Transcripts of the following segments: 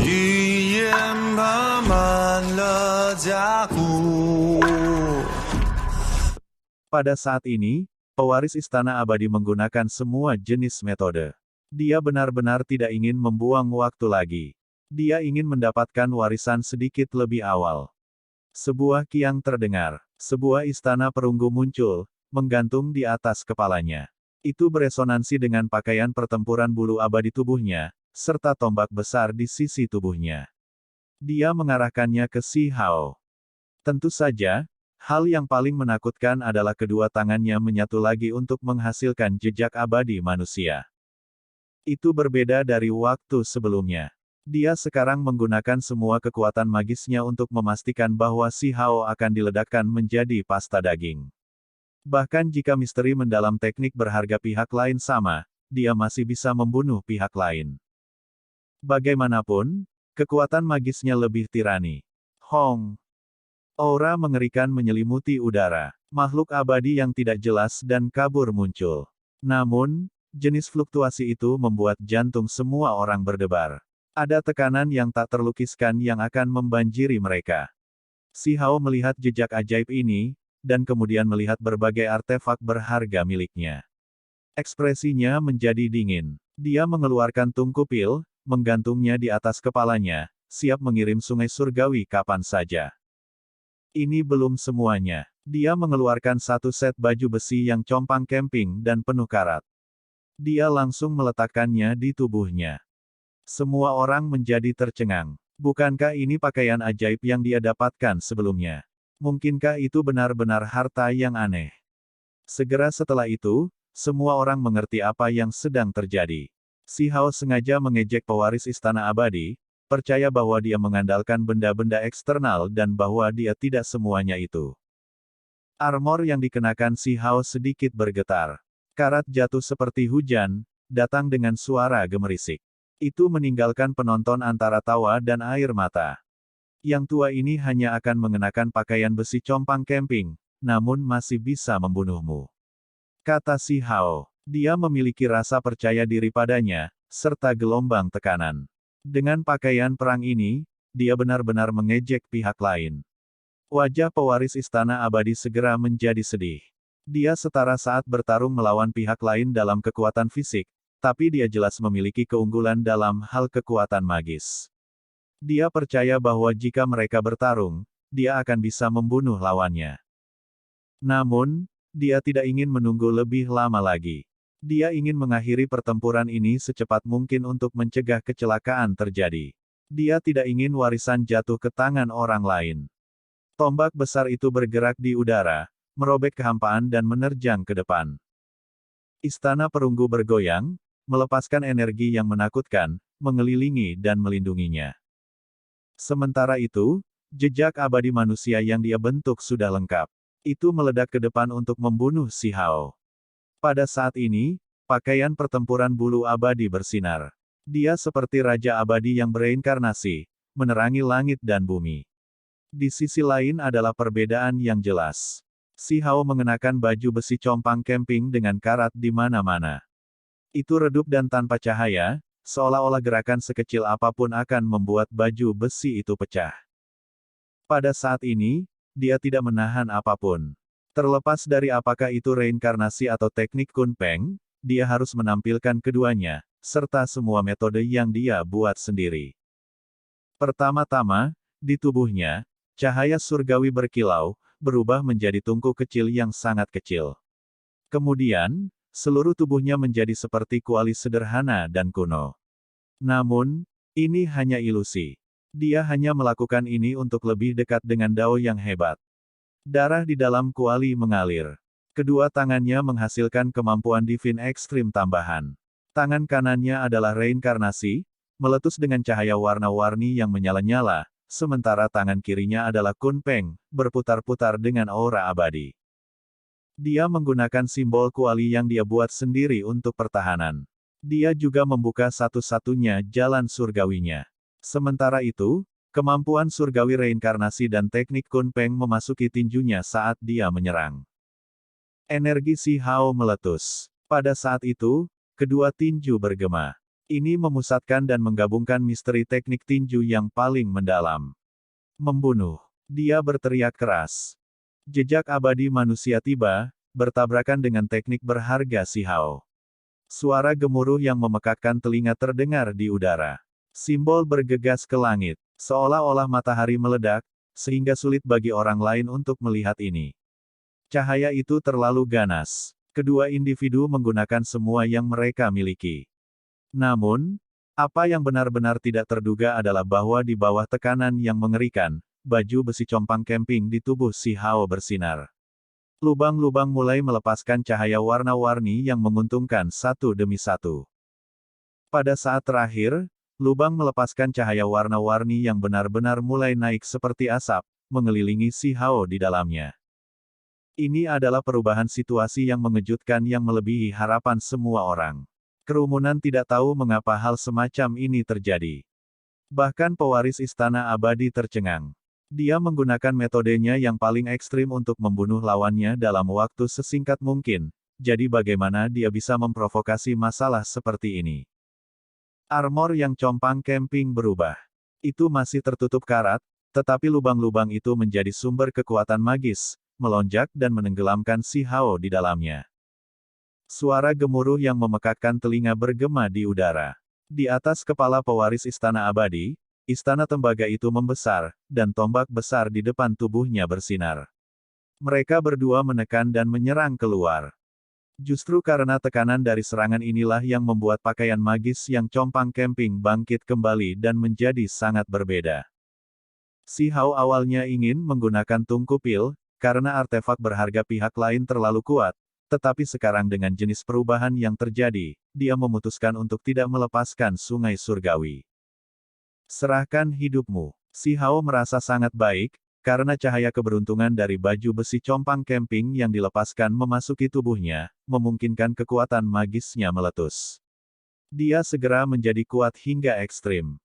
语言爬满了甲骨。 Pada saat ini, pewaris Istana Abadi menggunakan semua jenis metode. Dia benar-benar tidak ingin membuang waktu lagi. Dia ingin mendapatkan warisan sedikit lebih awal. Sebuah kiang terdengar. Sebuah istana perunggu muncul, menggantung di atas kepalanya. Itu beresonansi dengan pakaian pertempuran bulu abadi tubuhnya, serta tombak besar di sisi tubuhnya. Dia mengarahkannya ke Si Hao. Tentu saja, hal yang paling menakutkan adalah kedua tangannya menyatu lagi untuk menghasilkan jejak abadi manusia. Itu berbeda dari waktu sebelumnya. Dia sekarang menggunakan semua kekuatan magisnya untuk memastikan bahwa Si Hao akan diledakkan menjadi pasta daging. Bahkan jika misteri mendalam teknik berharga pihak lain sama, dia masih bisa membunuh pihak lain. Bagaimanapun, kekuatan magisnya lebih tirani. Hong. Aura mengerikan menyelimuti udara. Makhluk abadi yang tidak jelas dan kabur muncul. Namun, jenis fluktuasi itu membuat jantung semua orang berdebar. Ada tekanan yang tak terlukiskan yang akan membanjiri mereka. Si Hao melihat jejak ajaib ini, dan kemudian melihat berbagai artefak berharga miliknya. Ekspresinya menjadi dingin. Dia mengeluarkan tungku pil, menggantungnya di atas kepalanya, siap mengirim sungai surgawi kapan saja. Ini belum semuanya. Dia mengeluarkan satu set baju besi yang compang camping dan penuh karat. Dia langsung meletakkannya di tubuhnya. Semua orang menjadi tercengang. Bukankah ini pakaian ajaib yang dia dapatkan sebelumnya? Mungkinkah itu benar-benar harta yang aneh? Segera setelah itu, semua orang mengerti apa yang sedang terjadi. Si Hao sengaja mengejek pewaris Istana Abadi, percaya bahwa dia mengandalkan benda-benda eksternal dan bahwa dia tidak semuanya itu. Armor yang dikenakan Si Hao sedikit bergetar. Karat jatuh seperti hujan, datang dengan suara gemerisik. Itu meninggalkan penonton antara tawa dan air mata. Yang tua ini hanya akan mengenakan pakaian besi compang camping, namun masih bisa membunuhmu. Kata Si Hao. Dia memiliki rasa percaya diri padanya, serta gelombang tekanan. Dengan pakaian perang ini, dia benar-benar mengejek pihak lain. Wajah pewaris Istana Abadi segera menjadi sedih. Dia setara saat bertarung melawan pihak lain dalam kekuatan fisik, tapi dia jelas memiliki keunggulan dalam hal kekuatan magis. Dia percaya bahwa jika mereka bertarung, dia akan bisa membunuh lawannya. Namun, dia tidak ingin menunggu lebih lama lagi. Dia ingin mengakhiri pertempuran ini secepat mungkin untuk mencegah kecelakaan terjadi. Dia tidak ingin warisan jatuh ke tangan orang lain. Tombak besar itu bergerak di udara, merobek kehampaan dan menerjang ke depan. Istana perunggu bergoyang, melepaskan energi yang menakutkan, mengelilingi dan melindunginya. Sementara itu, jejak abadi manusia yang dia bentuk sudah lengkap. Itu meledak ke depan untuk membunuh Si Hao. Pada saat ini, pakaian pertempuran bulu abadi bersinar. Dia seperti raja abadi yang bereinkarnasi, menerangi langit dan bumi. Di sisi lain adalah perbedaan yang jelas. Si Hao mengenakan baju besi compang camping dengan karat di mana-mana. Itu redup dan tanpa cahaya, seolah-olah gerakan sekecil apapun akan membuat baju besi itu pecah. Pada saat ini, dia tidak menahan apapun. Terlepas dari apakah itu reinkarnasi atau teknik Kun Peng, dia harus menampilkan keduanya, serta semua metode yang dia buat sendiri. Pertama-tama, di tubuhnya, cahaya surgawi berkilau, berubah menjadi tungku kecil yang sangat kecil. Kemudian, seluruh tubuhnya menjadi seperti kuali sederhana dan kuno. Namun, ini hanya ilusi. Dia hanya melakukan ini untuk lebih dekat dengan Dao yang hebat. Darah di dalam kuali mengalir. Kedua tangannya menghasilkan kemampuan divin ekstrim tambahan. Tangan kanannya adalah reinkarnasi, meletus dengan cahaya warna-warni yang menyala-nyala, sementara tangan kirinya adalah Kun Peng, berputar-putar dengan aura abadi. Dia menggunakan simbol kuali yang dia buat sendiri untuk pertahanan. Dia juga membuka satu-satunya jalan surgawinya. Sementara itu, kemampuan surgawi reinkarnasi dan teknik Kun Peng memasuki tinjunya saat dia menyerang. Energi Si Hao meletus. Pada saat itu, kedua tinju bergema. Ini memusatkan dan menggabungkan misteri teknik tinju yang paling mendalam. Membunuh. Dia berteriak keras. Jejak abadi manusia tiba, bertabrakan dengan teknik berharga Si Hao. Suara gemuruh yang memekakkan telinga terdengar di udara. Simbol bergegas ke langit, seolah-olah matahari meledak, sehingga sulit bagi orang lain untuk melihat ini. Cahaya itu terlalu ganas. Kedua individu menggunakan semua yang mereka miliki. Namun, apa yang benar-benar tidak terduga adalah bahwa di bawah tekanan yang mengerikan, baju besi compang camping di tubuh Si Hao bersinar. Lubang-lubang mulai melepaskan cahaya warna-warni yang menguntungkan satu demi satu. Pada saat terakhir, lubang melepaskan cahaya warna-warni yang benar-benar mulai naik seperti asap, mengelilingi Si Hao di dalamnya. Ini adalah perubahan situasi yang mengejutkan yang melebihi harapan semua orang. Kerumunan tidak tahu mengapa hal semacam ini terjadi. Bahkan pewaris Istana Abadi tercengang. Dia menggunakan metodenya yang paling ekstrim untuk membunuh lawannya dalam waktu sesingkat mungkin, jadi bagaimana dia bisa memprovokasi masalah seperti ini? Armor yang compang camping berubah. Itu masih tertutup karat, tetapi lubang-lubang itu menjadi sumber kekuatan magis, melonjak dan menenggelamkan Si Hao di dalamnya. Suara gemuruh yang memekakkan telinga bergema di udara. Di atas kepala pewaris Istana Abadi, istana tembaga itu membesar, dan tombak besar di depan tubuhnya bersinar. Mereka berdua menekan dan menyerang keluar. Justru karena tekanan dari serangan inilah yang membuat pakaian magis yang compang camping bangkit kembali dan menjadi sangat berbeda. Si Hao awalnya ingin menggunakan tungku pil, karena artefak berharga pihak lain terlalu kuat. Tetapi sekarang dengan jenis perubahan yang terjadi, dia memutuskan untuk tidak melepaskan sungai surgawi. Serahkan hidupmu. Si Hao merasa sangat baik, karena cahaya keberuntungan dari baju besi compang camping yang dilepaskan memasuki tubuhnya, memungkinkan kekuatan magisnya meletus. Dia segera menjadi kuat hingga ekstrim.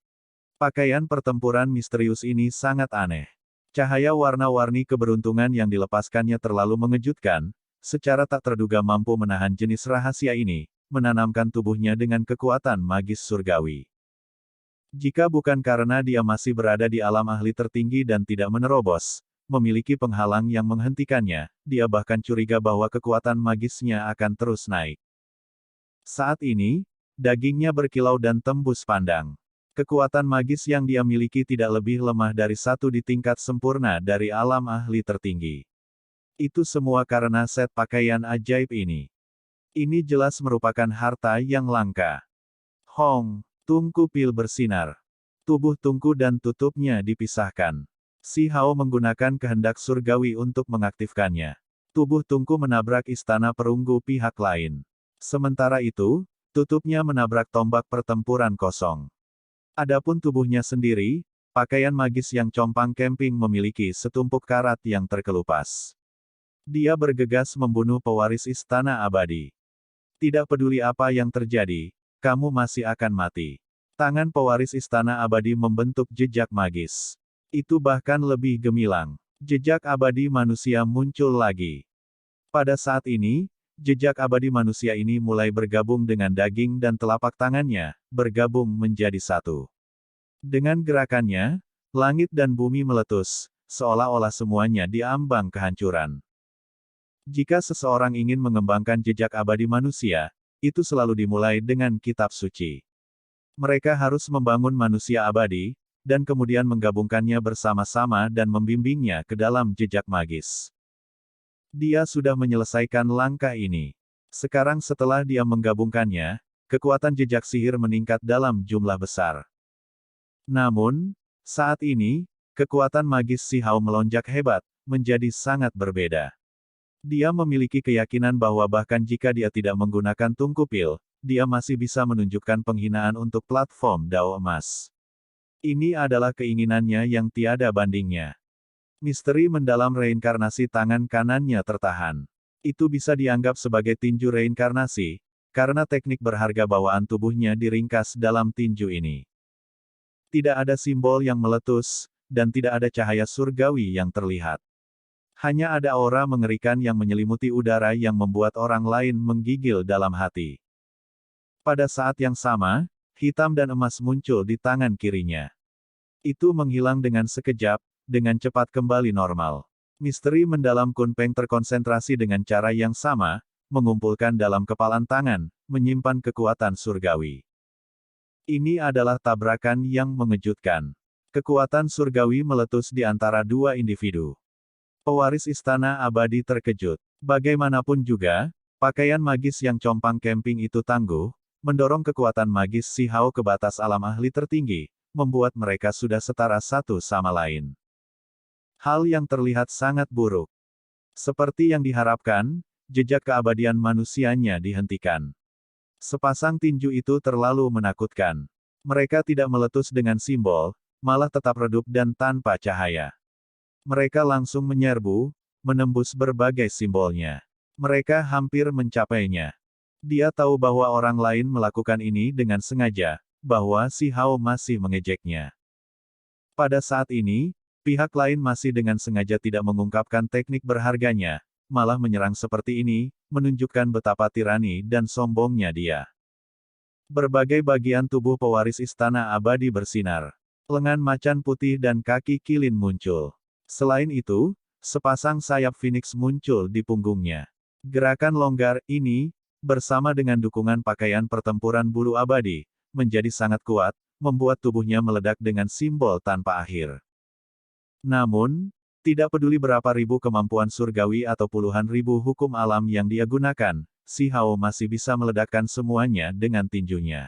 Pakaian pertempuran misterius ini sangat aneh. Cahaya warna-warni keberuntungan yang dilepaskannya terlalu mengejutkan, secara tak terduga mampu menahan jenis rahasia ini, menanamkan tubuhnya dengan kekuatan magis surgawi. Jika bukan karena dia masih berada di alam ahli tertinggi dan tidak menerobos, memiliki penghalang yang menghentikannya, dia bahkan curiga bahwa kekuatan magisnya akan terus naik. Saat ini, dagingnya berkilau dan tembus pandang. Kekuatan magis yang dia miliki tidak lebih lemah dari satu di tingkat sempurna dari alam ahli tertinggi. Itu semua karena set pakaian ajaib ini. Ini jelas merupakan harta yang langka. Hong, tungku pil bersinar. Tubuh tungku dan tutupnya dipisahkan. Si Hao menggunakan kehendak surgawi untuk mengaktifkannya. Tubuh tungku menabrak istana perunggu pihak lain. Sementara itu, tutupnya menabrak tombak pertempuran kosong. Adapun tubuhnya sendiri, pakaian magis yang compang camping memiliki setumpuk karat yang terkelupas. Dia bergegas membunuh pewaris Istana Abadi. Tidak peduli apa yang terjadi, kamu masih akan mati. Tangan pewaris Istana Abadi membentuk jejak magis. Itu bahkan lebih gemilang. Jejak abadi manusia muncul lagi. Pada saat ini, jejak abadi manusia ini mulai bergabung dengan daging dan telapak tangannya, bergabung menjadi satu. Dengan gerakannya, langit dan bumi meletus, seolah-olah semuanya diambang kehancuran. Jika seseorang ingin mengembangkan jejak abadi manusia, itu selalu dimulai dengan kitab suci. Mereka harus membangun manusia abadi, dan kemudian menggabungkannya bersama-sama dan membimbingnya ke dalam jejak magis. Dia sudah menyelesaikan langkah ini. Sekarang setelah dia menggabungkannya, kekuatan jejak sihir meningkat dalam jumlah besar. Namun, saat ini, kekuatan magis Si Hao melonjak hebat, menjadi sangat berbeda. Dia memiliki keyakinan bahwa bahkan jika dia tidak menggunakan tungku pil, dia masih bisa menunjukkan penghinaan untuk platform Dao Emas. Ini adalah keinginannya yang tiada bandingnya. Misteri mendalam reinkarnasi tangan kanannya tertahan. Itu bisa dianggap sebagai tinju reinkarnasi, karena teknik berharga bawaan tubuhnya diringkas dalam tinju ini. Tidak ada simbol yang meletus, dan tidak ada cahaya surgawi yang terlihat. Hanya ada aura mengerikan yang menyelimuti udara yang membuat orang lain menggigil dalam hati. Pada saat yang sama, hitam dan emas muncul di tangan kirinya. Itu menghilang dengan sekejap, dengan cepat kembali normal. Misteri mendalam Kunpeng terkonsentrasi dengan cara yang sama, mengumpulkan dalam kepalan tangan, menyimpan kekuatan surgawi. Ini adalah tabrakan yang mengejutkan. Kekuatan surgawi meletus di antara dua individu. Pewaris istana abadi terkejut. Bagaimanapun juga, pakaian magis yang compang camping itu tangguh, mendorong kekuatan magis Si Hao ke batas alam ahli tertinggi, membuat mereka sudah setara satu sama lain. Hal yang terlihat sangat buruk. Seperti yang diharapkan, jejak keabadian manusianya dihentikan. Sepasang tinju itu terlalu menakutkan. Mereka tidak meletus dengan simbol, malah tetap redup dan tanpa cahaya. Mereka langsung menyerbu, menembus berbagai simbolnya. Mereka hampir mencapainya. Dia tahu bahwa orang lain melakukan ini dengan sengaja, bahwa Si Hao masih mengejeknya. Pada saat ini, pihak lain masih dengan sengaja tidak mengungkapkan teknik berharganya, malah menyerang seperti ini, menunjukkan betapa tirani dan sombongnya dia. Berbagai bagian tubuh pewaris istana abadi bersinar. Lengan macan putih dan kaki kilin muncul. Selain itu, sepasang sayap phoenix muncul di punggungnya. Gerakan longgar ini, bersama dengan dukungan pakaian pertempuran bulu abadi, menjadi sangat kuat, membuat tubuhnya meledak dengan simbol tanpa akhir. Namun, tidak peduli berapa ribu kemampuan surgawi atau puluhan ribu hukum alam yang dia gunakan, Si Hao masih bisa meledakkan semuanya dengan tinjunya.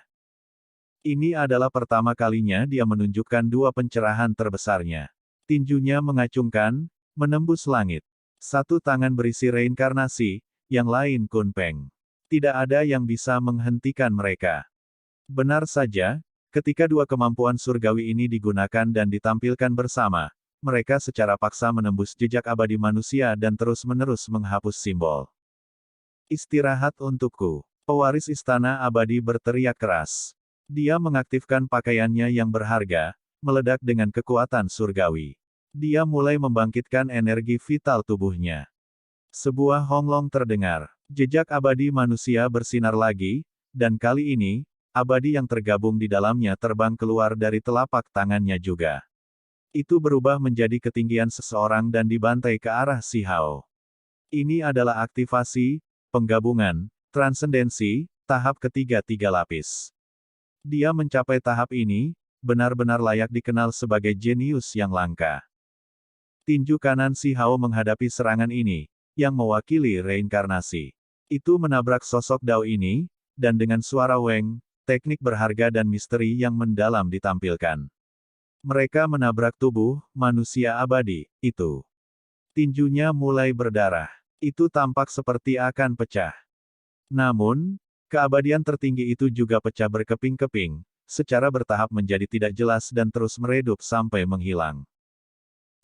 Ini adalah pertama kalinya dia menunjukkan dua pencerahan terbesarnya. Tinjunya mengacungkan, menembus langit. Satu tangan berisi reinkarnasi, yang lain Kunpeng. Tidak ada yang bisa menghentikan mereka. Benar saja, ketika dua kemampuan surgawi ini digunakan dan ditampilkan bersama, mereka secara paksa menembus jejak abadi manusia dan terus-menerus menghapus simbol. Istirahat untukku. Pewaris istana abadi berteriak keras. Dia mengaktifkan pakaiannya yang berharga, meledak dengan kekuatan surgawi. Dia mulai membangkitkan energi vital tubuhnya. Sebuah honglong terdengar. Jejak abadi manusia bersinar lagi, dan kali ini, abadi yang tergabung di dalamnya terbang keluar dari telapak tangannya juga. Itu berubah menjadi ketinggian seseorang dan dibantai ke arah Si Hao. Ini adalah aktivasi, penggabungan, transendensi, tahap ketiga 3 lapis. Dia mencapai tahap ini, benar-benar layak dikenal sebagai jenius yang langka. Tinju kanan Si Hao menghadapi serangan ini, yang mewakili reinkarnasi. Itu menabrak sosok Dao ini, dan dengan suara Weng, teknik berharga dan misteri yang mendalam ditampilkan. Mereka menabrak tubuh manusia abadi itu. Tinjunya mulai berdarah. Itu tampak seperti akan pecah. Namun, keabadian tertinggi itu juga pecah berkeping-keping, secara bertahap menjadi tidak jelas dan terus meredup sampai menghilang.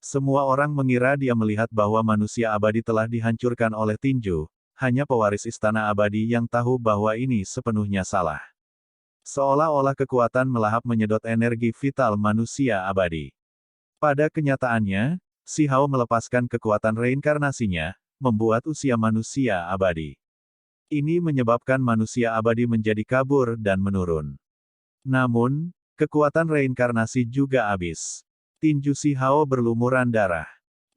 Semua orang mengira dia melihat bahwa manusia abadi telah dihancurkan oleh tinju, hanya pewaris istana abadi yang tahu bahwa ini sepenuhnya salah. Seolah-olah kekuatan melahap menyedot energi vital manusia abadi. Pada kenyataannya, Si Hao melepaskan kekuatan reinkarnasinya, membuat usia manusia abadi. Ini menyebabkan manusia abadi menjadi kabur dan menurun. Namun, kekuatan reinkarnasi juga habis. Tinju Si Hao berlumuran darah.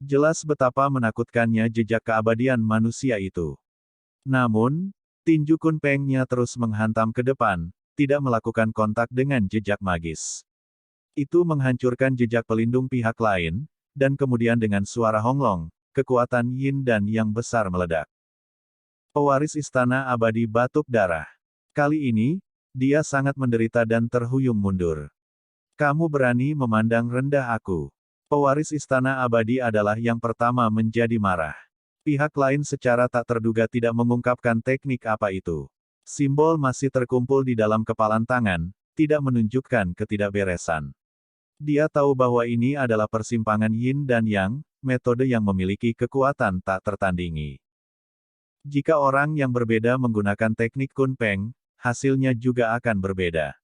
Jelas betapa menakutkannya jejak keabadian manusia itu. Namun, tinju Kunpengnya terus menghantam ke depan, tidak melakukan kontak dengan jejak magis. Itu menghancurkan jejak pelindung pihak lain, dan kemudian dengan suara honglong, kekuatan yin dan yang besar meledak. Pewaris istana abadi batuk darah. Kali ini, dia sangat menderita dan terhuyung mundur. Kamu berani memandang rendah aku. Pewaris istana abadi adalah yang pertama menjadi marah. Pihak lain secara tak terduga tidak mengungkapkan teknik apa itu. Simbol masih terkumpul di dalam kepalan tangan, tidak menunjukkan ketidakberesan. Dia tahu bahwa ini adalah persimpangan yin dan yang, metode yang memiliki kekuatan tak tertandingi. Jika orang yang berbeda menggunakan teknik Kunpeng, hasilnya juga akan berbeda.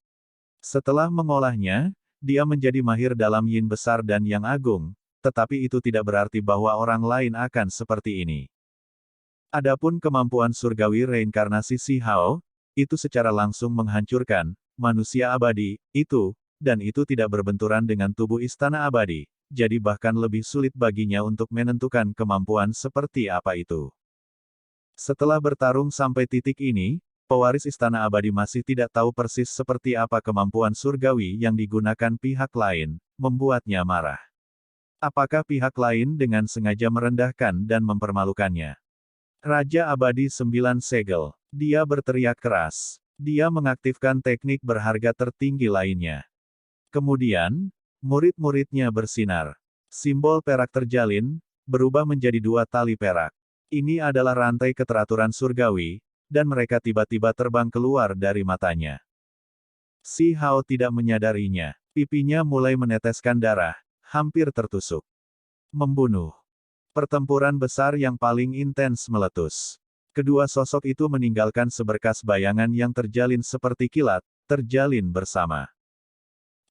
Setelah mengolahnya, dia menjadi mahir dalam yin besar dan yang agung, tetapi itu tidak berarti bahwa orang lain akan seperti ini. Adapun kemampuan surgawi reinkarnasi Si Hao, itu secara langsung menghancurkan, manusia abadi, dan itu tidak berbenturan dengan tubuh istana abadi, jadi bahkan lebih sulit baginya untuk menentukan kemampuan seperti apa itu. Setelah bertarung sampai titik ini, pewaris istana abadi masih tidak tahu persis seperti apa kemampuan surgawi yang digunakan pihak lain, membuatnya marah. Apakah pihak lain dengan sengaja merendahkan dan mempermalukannya? Raja Abadi Sembilan Segel. Dia berteriak keras. Dia mengaktifkan teknik berharga tertinggi lainnya. Kemudian, murid-muridnya bersinar. Simbol perak terjalin, berubah menjadi dua tali perak. Ini adalah rantai keteraturan surgawi, dan mereka tiba-tiba terbang keluar dari matanya. Si Hao tidak menyadarinya. Pipinya mulai meneteskan darah, hampir tertusuk. Membunuh. Pertempuran besar yang paling intens meletus. Kedua sosok itu meninggalkan seberkas bayangan yang terjalin seperti kilat, terjalin bersama.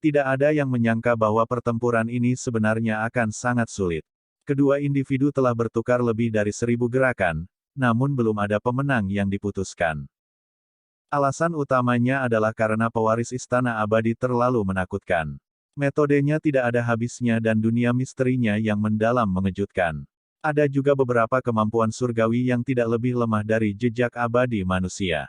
Tidak ada yang menyangka bahwa pertempuran ini sebenarnya akan sangat sulit. Kedua individu telah bertukar lebih dari 1000 gerakan, namun belum ada pemenang yang diputuskan. Alasan utamanya adalah karena pewaris istana abadi terlalu menakutkan. Metodenya tidak ada habisnya dan dunia misterinya yang mendalam mengejutkan. Ada juga beberapa kemampuan surgawi yang tidak lebih lemah dari jejak abadi manusia.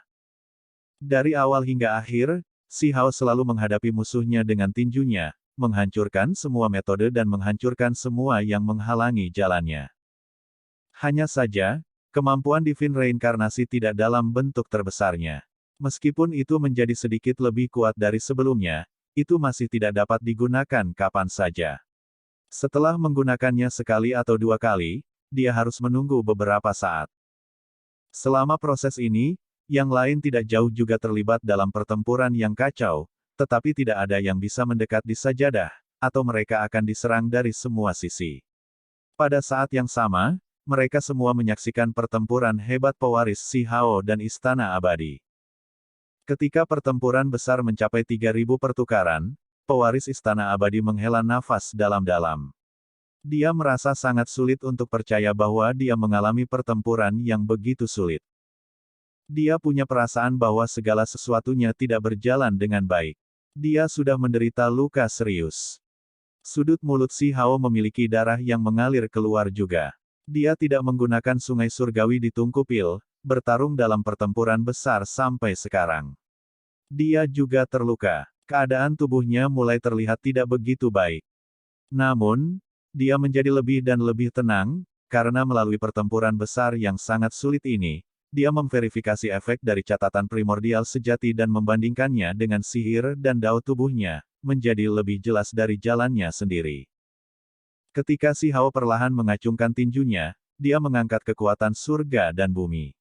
Dari awal hingga akhir, Si Hao selalu menghadapi musuhnya dengan tinjunya, menghancurkan semua metode dan menghancurkan semua yang menghalangi jalannya. Hanya saja, kemampuan divine reinkarnasi tidak dalam bentuk terbesarnya. Meskipun itu menjadi sedikit lebih kuat dari sebelumnya, itu masih tidak dapat digunakan kapan saja. Setelah menggunakannya sekali atau dua kali, dia harus menunggu beberapa saat. Selama proses ini, yang lain tidak jauh juga terlibat dalam pertempuran yang kacau, tetapi tidak ada yang bisa mendekat di sajadah, atau mereka akan diserang dari semua sisi. Pada saat yang sama, mereka semua menyaksikan pertempuran hebat pewaris Si Hao dan Istana Abadi. Ketika pertempuran besar mencapai 3000 pertukaran, pewaris Istana Abadi menghela nafas dalam-dalam. Dia merasa sangat sulit untuk percaya bahwa dia mengalami pertempuran yang begitu sulit. Dia punya perasaan bahwa segala sesuatunya tidak berjalan dengan baik. Dia sudah menderita luka serius. Sudut mulut Si Hao memiliki darah yang mengalir keluar juga. Dia tidak menggunakan sungai surgawi di Tungkupil, bertarung dalam pertempuran besar sampai sekarang. Dia juga terluka. Keadaan tubuhnya mulai terlihat tidak begitu baik. Namun, dia menjadi lebih dan lebih tenang, karena melalui pertempuran besar yang sangat sulit ini, dia memverifikasi efek dari catatan primordial sejati dan membandingkannya dengan sihir dan dao tubuhnya, menjadi lebih jelas dari jalannya sendiri. Ketika Si Hao perlahan mengacungkan tinjunya, dia mengangkat kekuatan surga dan bumi.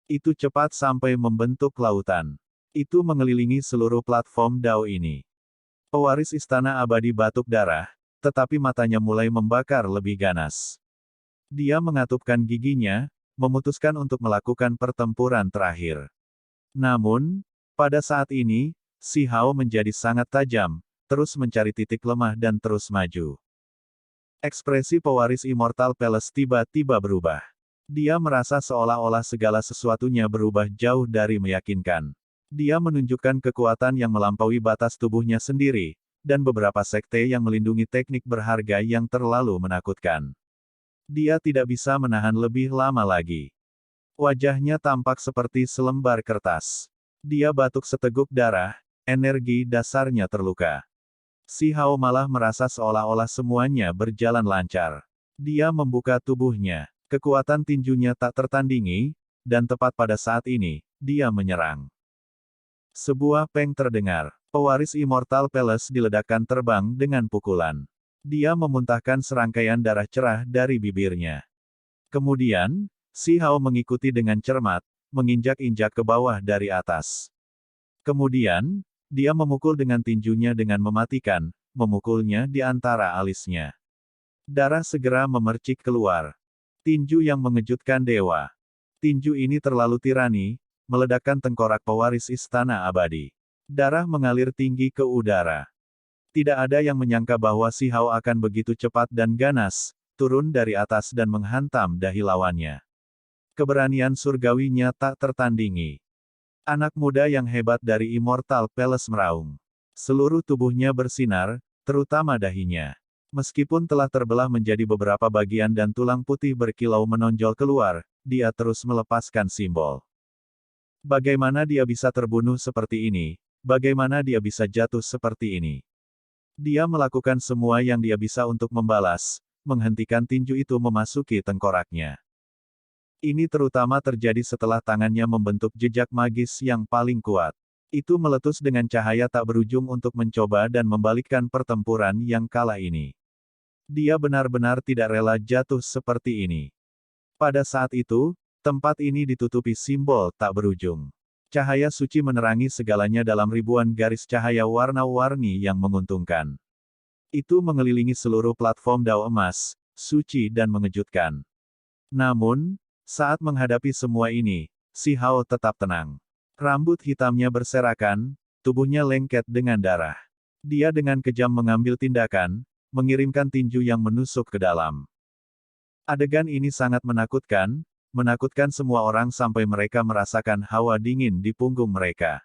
Itu cepat sampai membentuk lautan. Itu mengelilingi seluruh platform dao ini. Pewaris Istana Abadi batuk darah, tetapi matanya mulai membakar lebih ganas. Dia mengatupkan giginya, memutuskan untuk melakukan pertempuran terakhir. Namun, pada saat ini, Si Hao menjadi sangat tajam, terus mencari titik lemah dan terus maju. Ekspresi pewaris Immortal Palace tiba-tiba berubah. Dia merasa seolah-olah segala sesuatunya berubah jauh dari meyakinkan. Dia menunjukkan kekuatan yang melampaui batas tubuhnya sendiri, dan beberapa sekte yang melindungi teknik berharga yang terlalu menakutkan. Dia tidak bisa menahan lebih lama lagi. Wajahnya tampak seperti selembar kertas. Dia batuk seteguk darah, energi dasarnya terluka. Si Hao malah merasa seolah-olah semuanya berjalan lancar. Dia membuka tubuhnya. Kekuatan tinjunya tak tertandingi, dan tepat pada saat ini, dia menyerang. Sebuah peng terdengar. Pewaris Immortal Palace diledakkan terbang dengan pukulan. Dia memuntahkan serangkaian darah cerah dari bibirnya. Kemudian, Si Hao mengikuti dengan cermat, menginjak-injak ke bawah dari atas. Kemudian, dia memukul dengan tinjunya dengan mematikan, memukulnya di antara alisnya. Darah segera memercik keluar. Tinju yang mengejutkan dewa. Tinju ini terlalu tirani, meledakkan tengkorak pewaris Istana Abadi. Darah mengalir tinggi ke udara. Tidak ada yang menyangka bahwa Si Hao akan begitu cepat dan ganas, turun dari atas dan menghantam dahi lawannya. Keberanian surgawinya tak tertandingi. Anak muda yang hebat dari Immortal Palace meraung. Seluruh tubuhnya bersinar, terutama dahinya. Meskipun telah terbelah menjadi beberapa bagian dan tulang putih berkilau menonjol keluar, dia terus melepaskan simbol. Bagaimana dia bisa terbunuh seperti ini? Bagaimana dia bisa jatuh seperti ini? Dia melakukan semua yang dia bisa untuk membalas, menghentikan tinju itu memasuki tengkoraknya. Ini terutama terjadi setelah tangannya membentuk jejak magis yang paling kuat. Itu meletus dengan cahaya tak berujung untuk mencoba dan membalikkan pertempuran yang kalah ini. Dia benar-benar tidak rela jatuh seperti ini. Pada saat itu, tempat ini ditutupi simbol tak berujung. Cahaya suci menerangi segalanya dalam ribuan garis cahaya warna-warni yang menguntungkan. Itu mengelilingi seluruh platform dao emas, suci dan mengejutkan. Namun, saat menghadapi semua ini, Si Hao tetap tenang. Rambut hitamnya berserakan, tubuhnya lengket dengan darah. Dia dengan kejam mengambil tindakan, mengirimkan tinju yang menusuk ke dalam. Adegan ini sangat menakutkan semua orang sampai mereka merasakan hawa dingin di punggung mereka.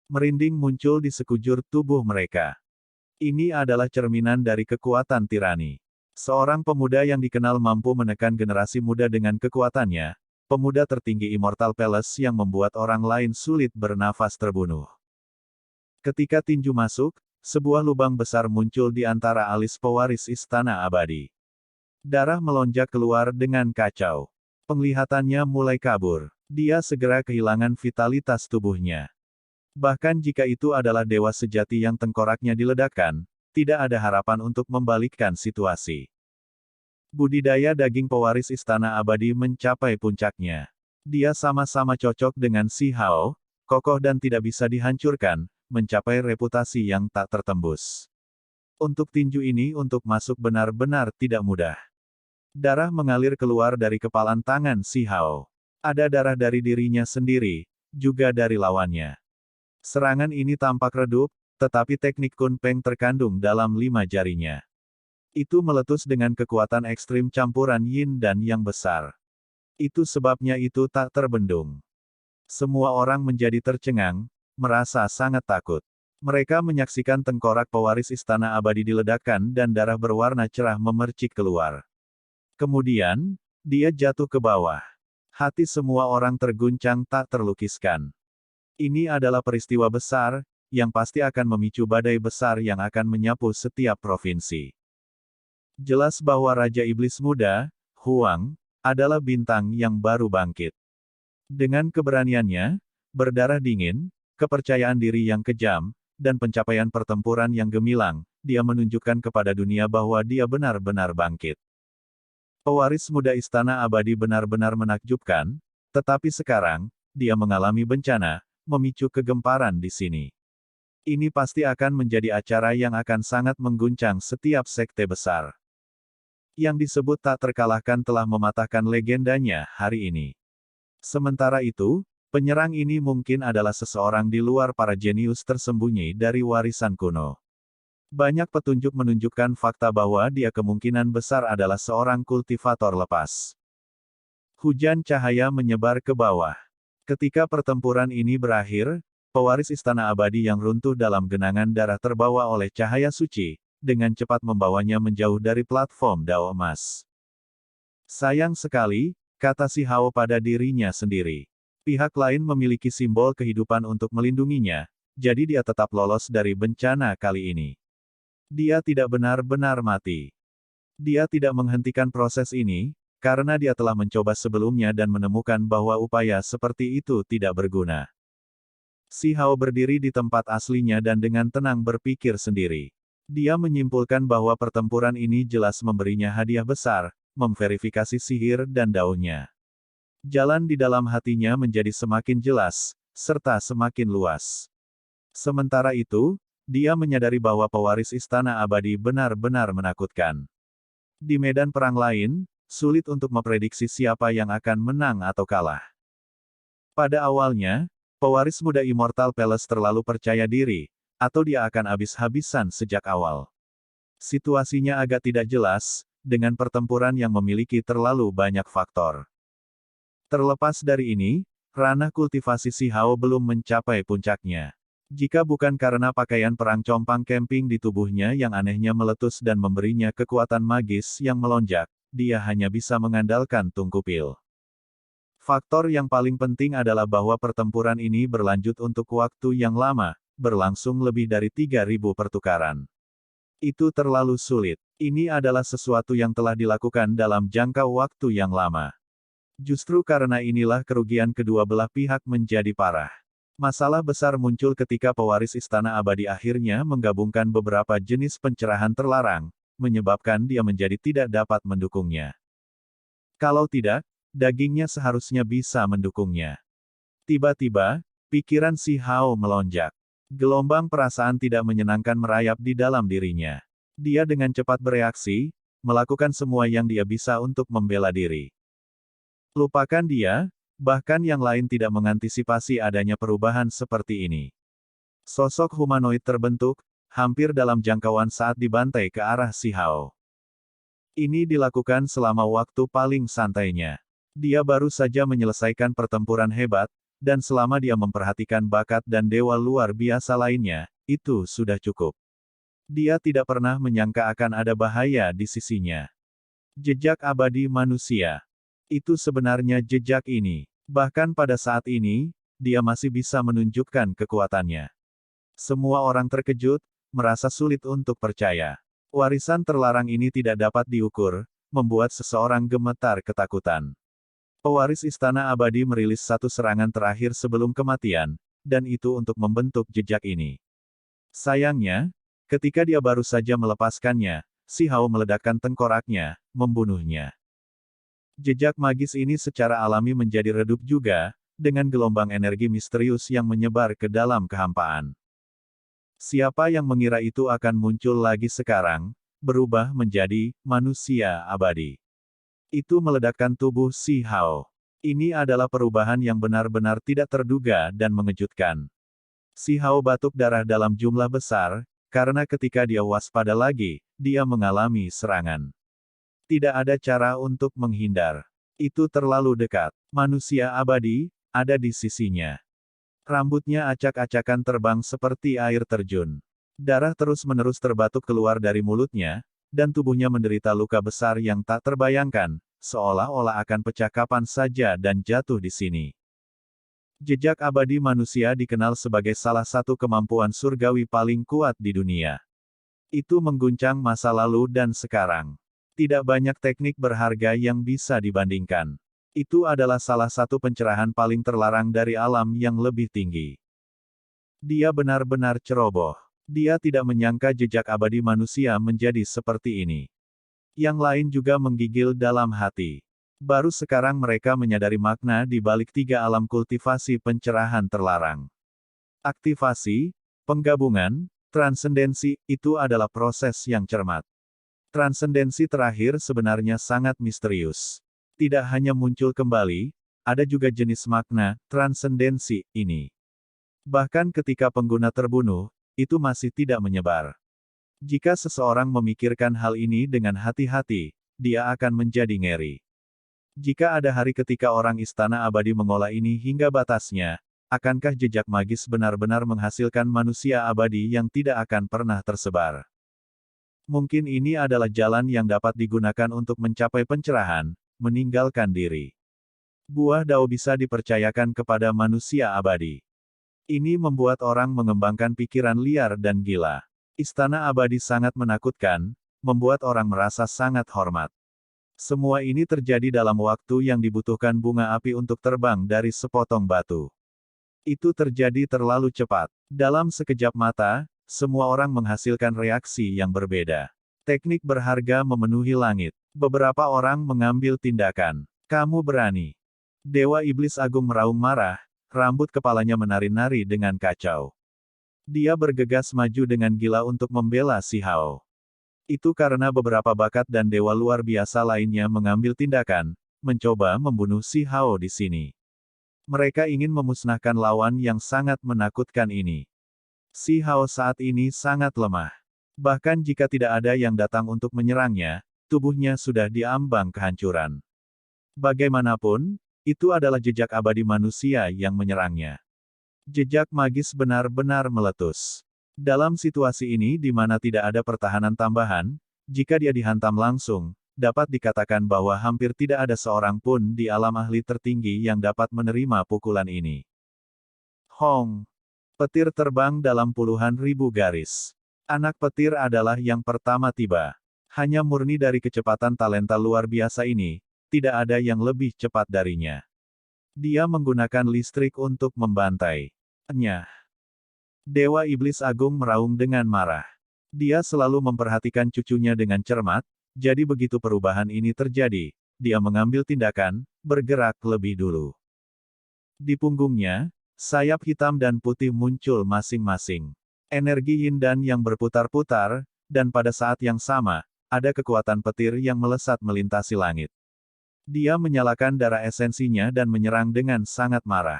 Merinding muncul di sekujur tubuh mereka. Ini adalah cerminan dari kekuatan tirani. Seorang pemuda yang dikenal mampu menekan generasi muda dengan kekuatannya, pemuda tertinggi Immortal Palace yang membuat orang lain sulit bernafas terbunuh. Ketika tinju masuk, sebuah lubang besar muncul di antara alis pewaris Istana Abadi. Darah melonjak keluar dengan kacau. Penglihatannya mulai kabur. Dia segera kehilangan vitalitas tubuhnya. Bahkan jika itu adalah dewa sejati yang tengkoraknya diledakkan, tidak ada harapan untuk membalikkan situasi. Budidaya daging pewaris Istana Abadi mencapai puncaknya. Dia sama-sama cocok dengan Si Hao, kokoh dan tidak bisa dihancurkan, mencapai reputasi yang tak tertembus. Untuk tinju ini untuk masuk benar-benar tidak mudah. Darah mengalir keluar dari kepalan tangan Si Hao. Ada darah dari dirinya sendiri, juga dari lawannya. Serangan ini tampak redup, tetapi teknik Kun Peng terkandung dalam 5 jarinya. Itu meletus dengan kekuatan ekstrim campuran yin dan yang besar. Itu sebabnya itu tak terbendung. Semua orang menjadi tercengang, merasa sangat takut. Mereka menyaksikan tengkorak pewaris Istana Abadi diledakkan dan darah berwarna cerah memercik keluar. Kemudian, dia jatuh ke bawah. Hati semua orang terguncang tak terlukiskan. Ini adalah peristiwa besar, yang pasti akan memicu badai besar yang akan menyapu setiap provinsi. Jelas bahwa Raja Iblis Muda, Huang, adalah bintang yang baru bangkit. Dengan keberaniannya, berdarah dingin, kepercayaan diri yang kejam, dan pencapaian pertempuran yang gemilang, dia menunjukkan kepada dunia bahwa dia benar-benar bangkit. Pewaris muda Istana Abadi benar-benar menakjubkan, tetapi sekarang, dia mengalami bencana, memicu kegemparan di sini. Ini pasti akan menjadi acara yang akan sangat mengguncang setiap sekte besar. Yang disebut tak terkalahkan telah mematahkan legendanya hari ini. Sementara itu, penyerang ini mungkin adalah seseorang di luar para jenius tersembunyi dari warisan kuno. Banyak petunjuk menunjukkan fakta bahwa dia kemungkinan besar adalah seorang kultivator lepas. Hujan cahaya menyebar ke bawah. Ketika pertempuran ini berakhir, pewaris Istana Abadi yang runtuh dalam genangan darah terbawa oleh cahaya suci, dengan cepat membawanya menjauh dari platform dao emas. Sayang sekali, kata Si Hao pada dirinya sendiri. Pihak lain memiliki simbol kehidupan untuk melindunginya, jadi dia tetap lolos dari bencana kali ini. Dia tidak benar-benar mati. Dia tidak menghentikan proses ini, karena dia telah mencoba sebelumnya dan menemukan bahwa upaya seperti itu tidak berguna. Si Hao berdiri di tempat aslinya dan dengan tenang berpikir sendiri. Dia menyimpulkan bahwa pertempuran ini jelas memberinya hadiah besar, memverifikasi sihir dan daunnya. Jalan di dalam hatinya menjadi semakin jelas, serta semakin luas. Sementara itu, dia menyadari bahwa pewaris Istana Abadi benar-benar menakutkan. Di medan perang lain, sulit untuk memprediksi siapa yang akan menang atau kalah. Pada awalnya, pewaris muda Immortal Palace terlalu percaya diri, atau dia akan habis-habisan sejak awal. Situasinya agak tidak jelas, dengan pertempuran yang memiliki terlalu banyak faktor. Terlepas dari ini, Ranah kultivasi Si Hao belum mencapai puncaknya. Jika bukan karena pakaian perang compang camping di tubuhnya yang anehnya meletus dan memberinya kekuatan magis yang melonjak, dia hanya bisa mengandalkan tungkupil. Faktor yang paling penting adalah bahwa pertempuran ini berlanjut untuk waktu yang lama, berlangsung lebih dari 3.000 pertukaran. Itu terlalu sulit. Ini adalah sesuatu yang telah dilakukan dalam jangka waktu yang lama. Justru karena inilah kerugian kedua belah pihak menjadi parah. Masalah besar muncul ketika pewaris Istana Abadi akhirnya menggabungkan beberapa jenis pencerahan terlarang, menyebabkan dia menjadi tidak dapat mendukungnya. Kalau tidak, dagingnya seharusnya bisa mendukungnya. Tiba-tiba, pikiran Si Hao melonjak. Gelombang perasaan tidak menyenangkan merayap di dalam dirinya. Dia dengan cepat bereaksi, melakukan semua yang dia bisa untuk membela diri. Lupakan dia, bahkan yang lain tidak mengantisipasi adanya perubahan seperti ini. Sosok humanoid terbentuk, hampir dalam jangkauan saat dibantai ke arah Si Hao. Ini dilakukan selama waktu paling santainya. Dia baru saja menyelesaikan pertempuran hebat, dan selama dia memperhatikan bakat dan dewa luar biasa lainnya, itu sudah cukup. Dia tidak pernah menyangka akan ada bahaya di sisinya. Jejak abadi manusia. Itu sebenarnya jejak ini. Bahkan pada saat ini, dia masih bisa menunjukkan kekuatannya. Semua orang terkejut, merasa sulit untuk percaya. Warisan terlarang ini tidak dapat diukur, membuat seseorang gemetar ketakutan. Pewaris Istana Abadi merilis satu serangan terakhir sebelum kematian, dan itu untuk membentuk jejak ini. Sayangnya, ketika dia baru saja melepaskannya, Si Hao meledakkan tengkoraknya, membunuhnya. Jejak magis ini secara alami menjadi redup juga, dengan gelombang energi misterius yang menyebar ke dalam kehampaan. Siapa yang mengira itu akan muncul lagi sekarang, berubah menjadi manusia abadi. Itu meledakkan tubuh Si Hao. Ini adalah perubahan yang benar-benar tidak terduga dan mengejutkan. Si Hao batuk darah dalam jumlah besar, karena ketika dia waspada lagi, dia mengalami serangan. Tidak ada cara untuk menghindar. Itu terlalu dekat. Manusia abadi, ada di sisinya. Rambutnya acak-acakan terbang seperti air terjun. Darah terus-menerus terbatuk keluar dari mulutnya, dan tubuhnya menderita luka besar yang tak terbayangkan, seolah-olah akan pecah kapan saja dan jatuh di sini. Jejak abadi manusia dikenal sebagai salah satu kemampuan surgawi paling kuat di dunia. Itu mengguncang masa lalu dan sekarang. Tidak banyak teknik berharga yang bisa dibandingkan. Itu adalah salah satu pencerahan paling terlarang dari alam yang lebih tinggi. Dia benar-benar ceroboh. Dia tidak menyangka jejak abadi manusia menjadi seperti ini. Yang lain juga menggigil dalam hati. Baru sekarang mereka menyadari makna di balik tiga alam kultivasi pencerahan terlarang. Aktivasi, penggabungan, transendensi, itu adalah proses yang cermat. Transendensi terakhir sebenarnya sangat misterius. Tidak hanya muncul kembali, ada juga jenis makna transendensi ini. Bahkan ketika pengguna terbunuh, itu masih tidak menyebar. Jika seseorang memikirkan hal ini dengan hati-hati, dia akan menjadi ngeri. Jika ada hari ketika orang Istana Abadi mengolah ini hingga batasnya, akankah jejak magis benar-benar menghasilkan manusia abadi yang tidak akan pernah tersebar? Mungkin ini adalah jalan yang dapat digunakan untuk mencapai pencerahan, meninggalkan diri. Buah dao bisa dipercayakan kepada manusia abadi. Ini membuat orang mengembangkan pikiran liar dan gila. Istana Abadi sangat menakutkan, membuat orang merasa sangat hormat. Semua ini terjadi dalam waktu yang dibutuhkan bunga api untuk terbang dari sepotong batu. Itu terjadi terlalu cepat. Dalam sekejap mata, semua orang menghasilkan reaksi yang berbeda. Teknik berharga memenuhi langit. Beberapa orang mengambil tindakan. Kamu berani. Dewa Iblis Agung meraung marah, rambut kepalanya menari-nari dengan kacau. Dia bergegas maju dengan gila untuk membela Si Hao. Itu karena beberapa bakat dan dewa luar biasa lainnya mengambil tindakan, mencoba membunuh Si Hao di sini. Mereka ingin memusnahkan lawan yang sangat menakutkan ini. Si Hao saat ini sangat lemah. Bahkan jika tidak ada yang datang untuk menyerangnya, tubuhnya sudah diambang kehancuran. Bagaimanapun, Itu adalah jejak abadi manusia yang menyerangnya. Jejak magis benar-benar meletus. Dalam situasi ini di mana tidak ada pertahanan tambahan, jika dia dihantam langsung, dapat dikatakan bahwa hampir tidak ada seorang pun di alam ahli tertinggi yang dapat menerima pukulan ini. Hong! Petir terbang dalam puluhan ribu garis. Anak petir adalah yang pertama tiba. Hanya murni dari kecepatan talenta luar biasa ini, tidak ada yang lebih cepat darinya. Dia menggunakan listrik untuk membantai. Nyah! Dewa Iblis Agung meraung dengan marah. Dia selalu memperhatikan cucunya dengan cermat, jadi begitu perubahan ini terjadi, dia mengambil tindakan, bergerak lebih dulu. Di punggungnya, sayap hitam dan putih muncul masing-masing. Energi yin dan yang berputar-putar, dan pada saat yang sama, ada kekuatan petir yang melesat melintasi langit. Dia menyalakan darah esensinya dan menyerang dengan sangat marah.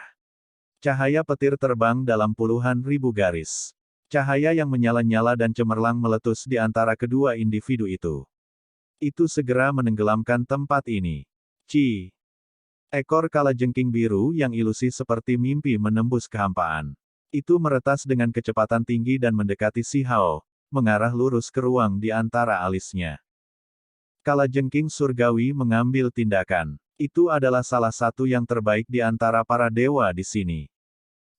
Cahaya petir terbang dalam puluhan ribu garis. Cahaya yang menyala-nyala dan cemerlang meletus di antara kedua individu itu. Itu segera menenggelamkan tempat ini. Ci! Ekor kalajengking biru yang ilusi seperti mimpi menembus kehampaan. Itu meretas dengan kecepatan tinggi dan mendekati Si Hao, mengarah lurus ke ruang di antara alisnya. Kalajengking surgawi mengambil tindakan. Itu adalah salah satu yang terbaik di antara para dewa di sini.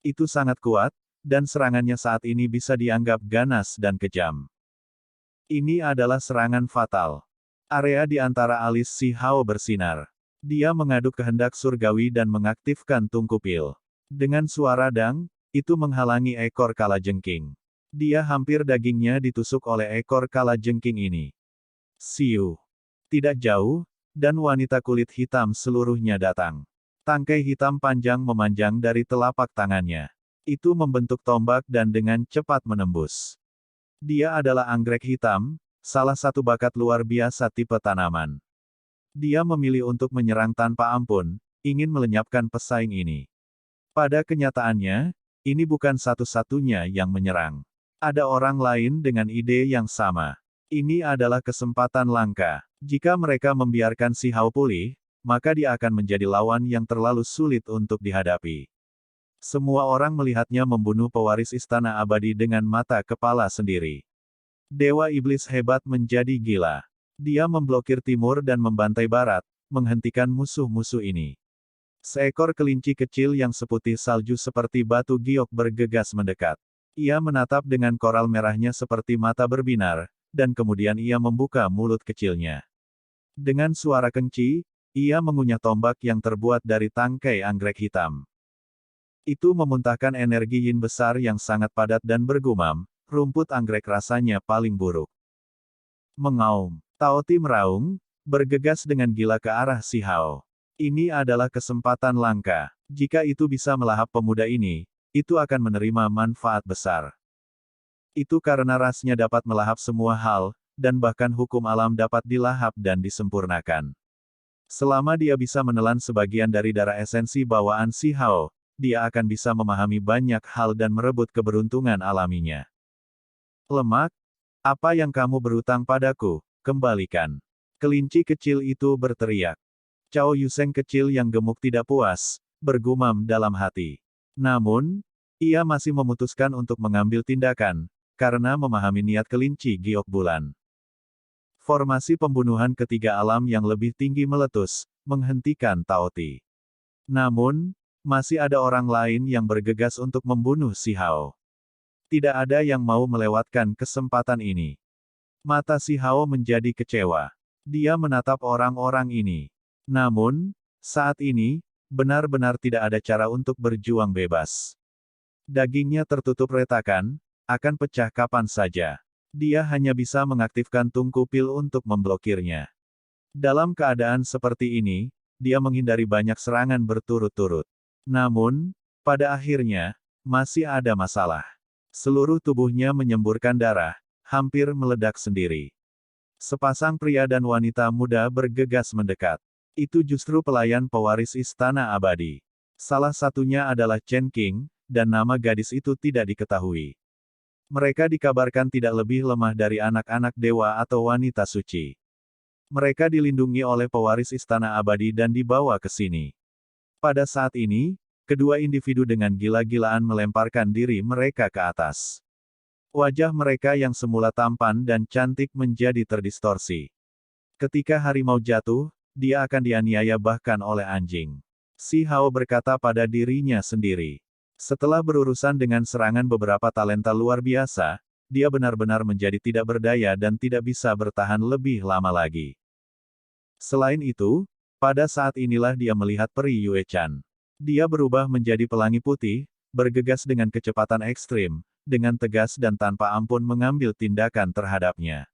Itu sangat kuat, dan serangannya saat ini bisa dianggap ganas dan kejam. Ini adalah serangan fatal. Area di antara alis Si Hao bersinar. Dia mengaduk kehendak surgawi dan mengaktifkan tungkupil. Dengan suara dang, itu menghalangi ekor kalajengking. Dia hampir dagingnya ditusuk oleh ekor kalajengking ini. Siu. Tidak jauh, dan wanita kulit hitam seluruhnya datang. Tangkai hitam panjang memanjang dari telapak tangannya. Itu membentuk tombak dan dengan cepat menembus. Dia adalah anggrek hitam, salah satu bakat luar biasa tipe tanaman. Dia memilih untuk menyerang tanpa ampun, ingin melenyapkan pesaing ini. Pada kenyataannya, ini bukan satu-satunya yang menyerang. Ada orang lain dengan ide yang sama. Ini adalah kesempatan langka. Jika mereka membiarkan Si Hao pulih, maka dia akan menjadi lawan yang terlalu sulit untuk dihadapi. Semua orang melihatnya membunuh pewaris istana abadi dengan mata kepala sendiri. Dewa Iblis hebat menjadi gila. Dia memblokir timur dan membantai barat, menghentikan musuh-musuh ini. Seekor kelinci kecil yang seputih salju seperti batu giok bergegas mendekat. Ia menatap dengan koral merahnya seperti mata berbinar, dan kemudian ia membuka mulut kecilnya. Dengan suara kencang, ia mengunyah tombak yang terbuat dari tangkai anggrek hitam. Itu memuntahkan energi yin besar yang sangat padat dan bergumam, rumput anggrek rasanya paling buruk. Mengaum. Taoti meraung, bergegas dengan gila ke arah Si Hao. Ini adalah kesempatan langka. Jika itu bisa melahap pemuda ini, itu akan menerima manfaat besar. Itu karena rasnya dapat melahap semua hal, dan bahkan hukum alam dapat dilahap dan disempurnakan. Selama dia bisa menelan sebagian dari darah esensi bawaan Si Hao, dia akan bisa memahami banyak hal dan merebut keberuntungan alaminya. Lemak? Apa yang kamu berutang padaku, kembalikan. Kelinci kecil itu berteriak. Cao Yuseng kecil yang gemuk tidak puas, bergumam dalam hati. Namun, ia masih memutuskan untuk mengambil tindakan, karena memahami niat kelinci giok bulan. Formasi pembunuhan ketiga alam yang lebih tinggi meletus, menghentikan Taoti. Namun, masih ada orang lain yang bergegas untuk membunuh Si Hao. Tidak ada yang mau melewatkan kesempatan ini. Mata Si Hao menjadi kecewa. Dia menatap orang-orang ini. Namun, saat ini, benar-benar tidak ada cara untuk berjuang bebas. Dagingnya tertutup retakan, akan pecah kapan saja. Dia hanya bisa mengaktifkan tungku pil untuk memblokirnya. Dalam keadaan seperti ini, dia menghindari banyak serangan berturut-turut. Namun, pada akhirnya, masih ada masalah. Seluruh tubuhnya menyemburkan darah, hampir meledak sendiri. Sepasang pria dan wanita muda bergegas mendekat. Itu justru pelayan pewaris istana abadi. Salah satunya adalah Chen Qing, dan nama gadis itu tidak diketahui. Mereka dikabarkan tidak lebih lemah dari anak-anak dewa atau wanita suci. Mereka dilindungi oleh pewaris istana abadi dan dibawa ke sini. Pada saat ini, kedua individu dengan gila-gilaan melemparkan diri mereka ke atas. Wajah mereka yang semula tampan dan cantik menjadi terdistorsi. Ketika harimau jatuh, dia akan dianiaya bahkan oleh anjing. Si Hao berkata pada dirinya sendiri. Setelah berurusan dengan serangan beberapa talenta luar biasa, dia benar-benar menjadi tidak berdaya dan tidak bisa bertahan lebih lama lagi. Selain itu, pada saat inilah dia melihat peri Yue Chan. Dia berubah menjadi pelangi putih, bergegas dengan kecepatan ekstrim, dengan tegas dan tanpa ampun mengambil tindakan terhadapnya.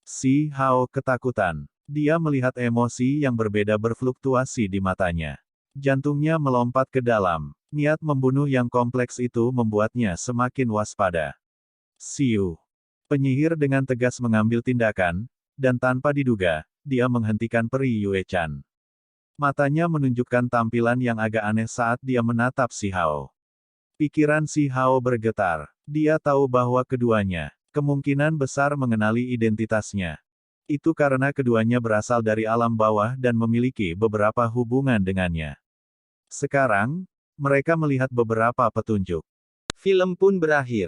Si Hao ketakutan. Dia melihat emosi yang berbeda berfluktuasi di matanya. Jantungnya melompat ke dalam. Niat membunuh yang kompleks itu membuatnya semakin waspada. Siu. Penyihir dengan tegas mengambil tindakan, dan tanpa diduga, dia menghentikan peri Yue Chan. Matanya menunjukkan tampilan yang agak aneh saat dia menatap si Hao. Pikiran si Hao bergetar. Dia tahu bahwa keduanya, kemungkinan besar mengenali identitasnya. Itu karena keduanya berasal dari alam bawah dan memiliki beberapa hubungan dengannya. Sekarang, mereka melihat beberapa petunjuk. Film pun berakhir.